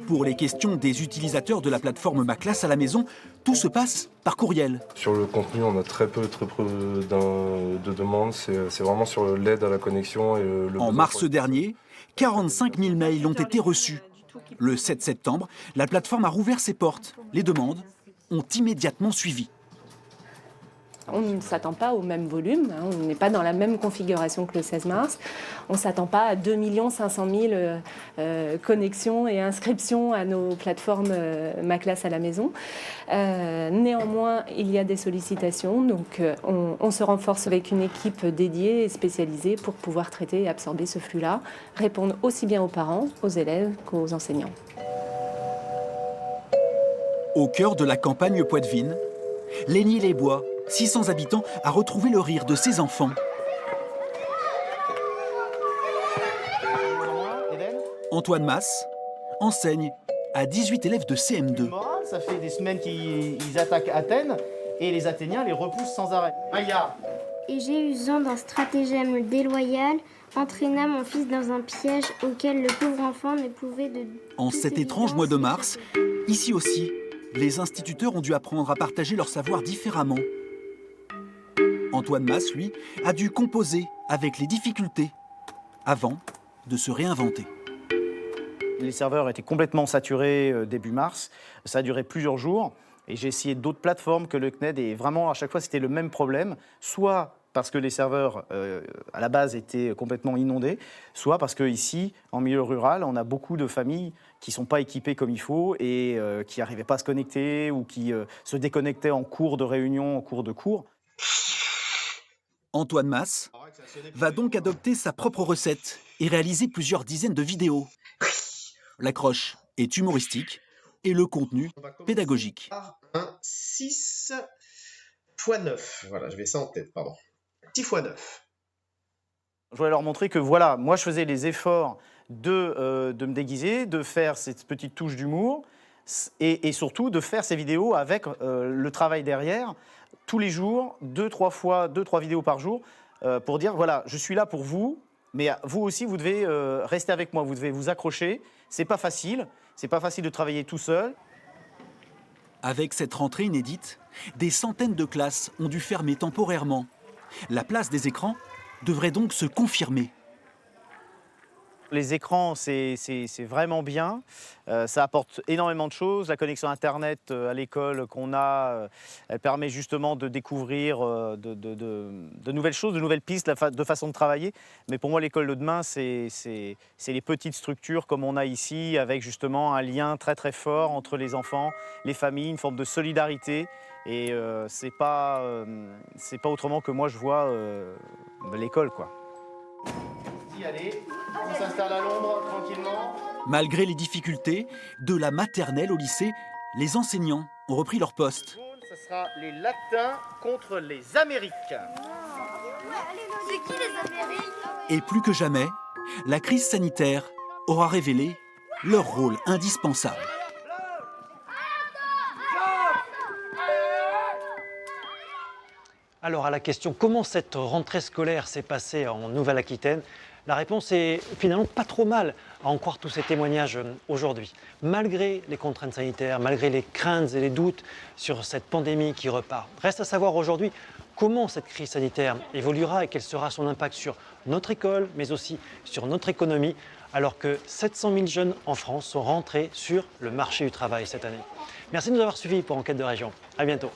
Pour les questions des utilisateurs de la plateforme Ma Classe à la maison, tout se passe par courriel. Sur le contenu, on a très peu de demandes. C'est vraiment sur l'aide à la connexion. Et en mars dernier, 45 000 mails ont été reçus. Le 7 septembre, la plateforme a rouvert ses portes. Les demandes ont immédiatement suivi. On ne s'attend pas au même volume, on n'est pas dans la même configuration que le 16 mars. On ne s'attend pas à 2 500 000 connexions et inscriptions à nos plateformes Ma Classe à la maison. Néanmoins, il y a des sollicitations, donc on se renforce avec une équipe dédiée et spécialisée pour pouvoir traiter et absorber ce flux-là, répondre aussi bien aux parents, aux élèves qu'aux enseignants. Au cœur de la campagne poitevine, Légny-les-Bois, 600 habitants, a retrouvé le rire de ses enfants. Antoine Masse enseigne à 18 élèves de CM2. Ça fait des semaines qu'ils attaquent Athènes et les Athéniens les repoussent sans arrêt. Maya. Et j'ai usant d'un stratagème déloyal, entraîna mon fils dans un piège auquel le pauvre enfant ne pouvait de... En cet étrange mois de mars, ici aussi, les instituteurs ont dû apprendre à partager leur savoir différemment. Antoine Masse, lui, a dû composer avec les difficultés avant de se réinventer. Les serveurs étaient complètement saturés début mars. Ça a duré plusieurs jours. Et j'ai essayé d'autres plateformes que le CNED. Et vraiment, à chaque fois, c'était le même problème. Soit parce que les serveurs, à la base, étaient complètement inondés, soit parce qu'ici, en milieu rural, on a beaucoup de familles qui ne sont pas équipées comme il faut et qui n'arrivaient pas à se connecter ou qui se déconnectaient en cours de réunion, en cours de cours. Antoine Masse va donc adopter sa propre recette et réaliser plusieurs dizaines de vidéos. L'accroche est humoristique et le contenu pédagogique. Un 6 x 9. Voilà, je vais ça en tête, pardon. 6 x 9. Je voulais leur montrer que voilà, moi je faisais les efforts de me déguiser, de faire cette petite touche d'humour et surtout de faire ces vidéos avec le travail derrière, tous les jours, 2-3 vidéos par jour, pour dire voilà, je suis là pour vous, mais vous aussi vous devez rester avec moi, vous devez vous accrocher. C'est pas facile de travailler tout seul. Avec cette rentrée inédite, des centaines de classes ont dû fermer temporairement. La place des écrans devrait donc se confirmer. Les écrans, c'est vraiment bien. Ça apporte énormément de choses. La connexion Internet à l'école qu'on a, elle permet justement de découvrir de nouvelles choses, de nouvelles pistes, de façon de travailler. Mais pour moi, l'école de demain, c'est les petites structures comme on a ici, avec justement un lien très très fort entre les enfants, les familles, une forme de solidarité. Et c'est pas autrement que moi je vois l'école, quoi. Allez, on s'installe à l'ombre tranquillement. Malgré les difficultés, de la maternelle au lycée, les enseignants ont repris leur poste. Ce sera les Latins contre les Américains. C'est qui les Amériques? Et plus que jamais, la crise sanitaire aura révélé leur rôle indispensable. Alors à la question comment cette rentrée scolaire s'est passée en Nouvelle-Aquitaine, la réponse est finalement pas trop mal, à en croire tous ces témoignages aujourd'hui. Malgré les contraintes sanitaires, malgré les craintes et les doutes sur cette pandémie qui repart, reste à savoir aujourd'hui comment cette crise sanitaire évoluera et quel sera son impact sur notre école, mais aussi sur notre économie, alors que 700 000 jeunes en France sont rentrés sur le marché du travail cette année. Merci de nous avoir suivis pour Enquête de Région. À bientôt.